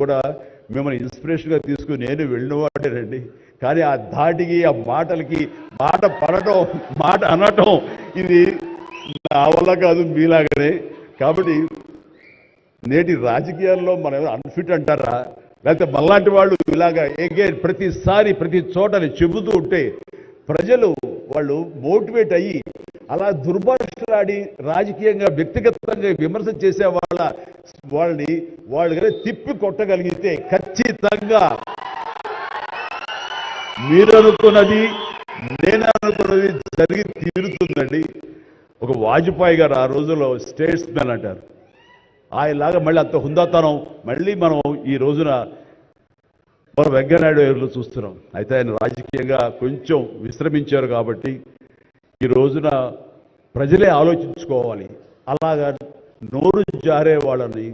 కూడా మిమ్మల్ని ఇన్స్పిరేషన్గా తీసుకుని నేను వెళ్ళినవాడేనండి. కానీ ఆ ధాటికి ఆ మాటలకి మాట పడటం మాట అనటం ఇది నా వల్ల కాదు, మీలాగనే. కాబట్టి నేటి రాజకీయాల్లో మనం అన్ఫిట్ అంటారా, లేకపోతే మళ్ళాంటి వాళ్ళు ఇలాగా ఎగైన్ ప్రతిసారి ప్రతి చోటని చెబుతూ ఉంటే ప్రజలు వాళ్ళు మోటివేట్ అయ్యి అలా దుర్భాషలాడి రాజకీయంగా వ్యక్తిగతంగా విమర్శ చేసే వాళ్ళని తిప్పి కొట్టగలిగితే ఖచ్చితంగా మీరు అనుకున్నది నేను అనుకున్నది జరిగి తీరుతుందండి. ఒక వాజ్పేయి గారు ఆ రోజుల్లో స్టేట్స్ మ్యాన్ అంటారు. ఆయనలాగా మళ్ళీ అంత హుందాతనం మళ్ళీ మనం ఈ రోజున మన వెంకయ్యనాయుడు గారిలో చూస్తున్నాం. అయితే ఆయన రాజకీయంగా కొంచెం విశ్రమించారు కాబట్టి ఈ రోజున ప్రజలే ఆలోచించుకోవాలి. అలాగా నోరు జారే వాళ్ళని,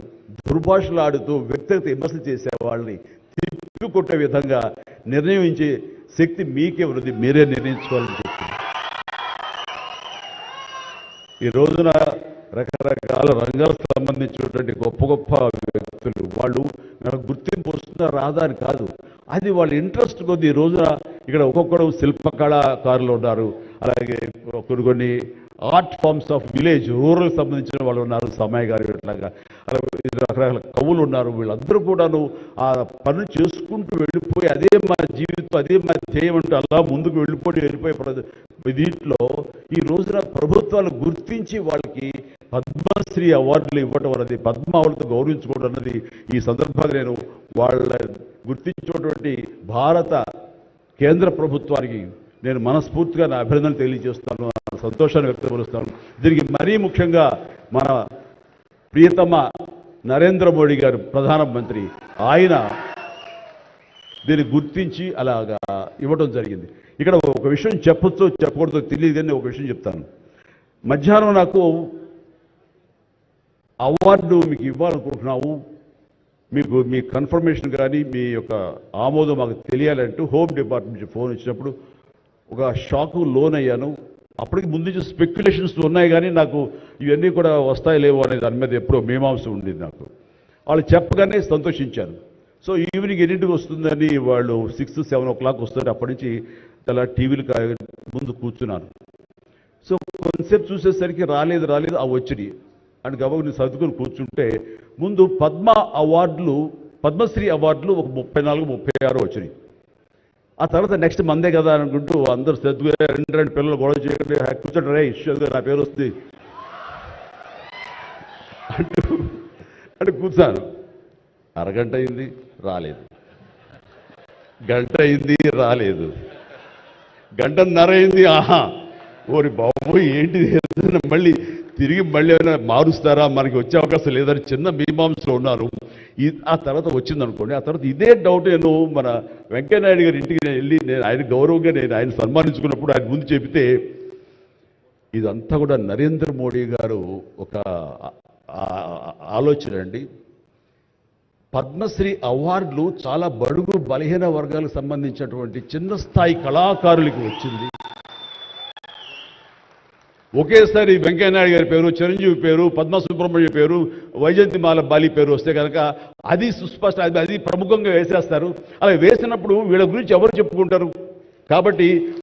దుర్భాషలాడుతూ వ్యక్తిగత విమర్శలు చేసే వాళ్ళని తిప్పికొట్టే విధంగా నిర్ణయించే శక్తి మీకే ఉన్నది, మీరే నిర్ణయించుకోవాలని చెప్తున్నారు. ఈ రోజున రకరకాల రంగాలకు సంబంధించినటువంటి గొప్ప గొప్ప వ్యక్తులు వాళ్ళు మనకు గుర్తింపు వస్తుందా రాదా అని కాదు, అది వాళ్ళ ఇంట్రెస్ట్ కొద్ది. ఈ రోజున ఇక్కడ ఒక్కొక్కరు శిల్పకళాకారులు ఉన్నారు, అలాగే కొన్ని art forms of village rural సంబంధించిన వాళ్ళు ఉన్నారు, సమయ గారు ఇట్లాగా అలాగే రకరకాల కవులు ఉన్నారు. వీళ్ళందరూ కూడాను ఆ పనులు చేసుకుంటూ వెళ్ళిపోయి అదే మా జీవితం, అదే మా ధ్యేయం అంటూ అలా ముందుకు వెళ్ళిపోయే దీంట్లో ఈ రోజున ప్రభుత్వాలు గుర్తించి వాళ్ళకి పద్మశ్రీ అవార్డులు ఇవ్వటం అన్నది, పద్మావళితో గౌరవించుకోవడం అన్నది ఈ సందర్భంగా నేను వాళ్ళ గుర్తించినటువంటి భారత కేంద్ర ప్రభుత్వానికి నేను మనస్ఫూర్తిగా నా అభినందనలు తెలియజేస్తాను, సంతోషాన్ని వ్యక్తపరుస్తాను. దీనికి మరీ ముఖ్యంగా మన ప్రియతమ నరేంద్ర మోడీ గారు ప్రధానమంత్రి, ఆయన దీన్ని గుర్తించి అలాగా ఇవ్వడం జరిగింది. ఇక్కడ ఒక విషయం చెప్పొచ్చో చెప్పకూడదో తెలియదు కానీ ఒక విషయం చెప్తాను. మధ్యాహ్నం నాకు అవార్డు మీకు ఇవ్వాలనుకుంటున్నాము, మీకు మీ కన్ఫర్మేషన్ కానీ మీ యొక్క ఆమోదం మాకు తెలియాలంటూ హోమ్ డిపార్ట్మెంట్ నుంచి ఫోన్ ఇచ్చినప్పుడు ఒక షాకు లోనయ్యాను. అప్పటికి ముందు నుంచి స్పెక్యులేషన్స్ ఉన్నాయి కానీ నాకు ఇవన్నీ కూడా వస్తాయి లేవు అనే దాని మీద ఎప్పుడో మీమాంస ఉండేది నాకు. వాళ్ళు చెప్పగానే సంతోషించాను. సో ఈవినింగ్ ఎన్నింటికి వస్తుందని వాళ్ళు 6-7 o'clock వస్తారు. అప్పటి నుంచి అలా టీవీలు ముందు కూర్చున్నాను. సో కొంతసేపు చూసేసరికి రాలేదు ఆ వచ్చినాయి అని గబగబా సర్దుకొని కూర్చుంటే ముందు పద్మశ్రీ అవార్డులు ఒక 34-36 వచ్చినాయి. ఆ తర్వాత నెక్స్ట్ మందే కదా అనుకుంటూ అందరూ సర్దుగా రెండు పిల్లలు గొడవ చేయకండి, కూర్చోండి రే ఇష్యూగా నా పేరు వస్తుంది అంటే కూర్చాను. అరగంట అయింది రాలేదు, గంట అయింది రాలేదు, గంటన్నర అయింది. ఓరి బాబు ఏంటిది, మళ్ళీ తిరిగి ఏమైనా మారుస్తారా, మనకి వచ్చే అవకాశం లేదని చిన్న మీమాంసలో ఉన్నారు. ఆ తర్వాత వచ్చిందనుకోండి. ఆ తర్వాత ఇదే డౌట్ నేను మన వెంకయ్యనాయుడు గారి ఇంటికి వెళ్ళి నేను ఆయన గౌరవంగా ఆయన సన్మానించుకున్నప్పుడు ఆయన ముందు చెబితే ఇదంతా కూడా నరేంద్ర మోడీ గారు ఒక ఆలోచన అండి. పద్మశ్రీ అవార్డులు చాలా బడుగు బలహీన వర్గాలకు సంబంధించినటువంటి చిన్న స్థాయి కళాకారులకు వచ్చింది. ఒకేసారి వెంకయ్యనాయుడు గారి పేరు, చిరంజీవి పేరు, పద్మ సుబ్రహ్మణ్యం పేరు, వైజయంతిమాల బాలి పేరు వస్తే కనుక అది సుస్పష్ట, అది ప్రముఖంగా వేసేస్తారు. అలా వేసినప్పుడు వీళ్ళ గురించి ఎవరు చెప్పుకుంటారు? కాబట్టి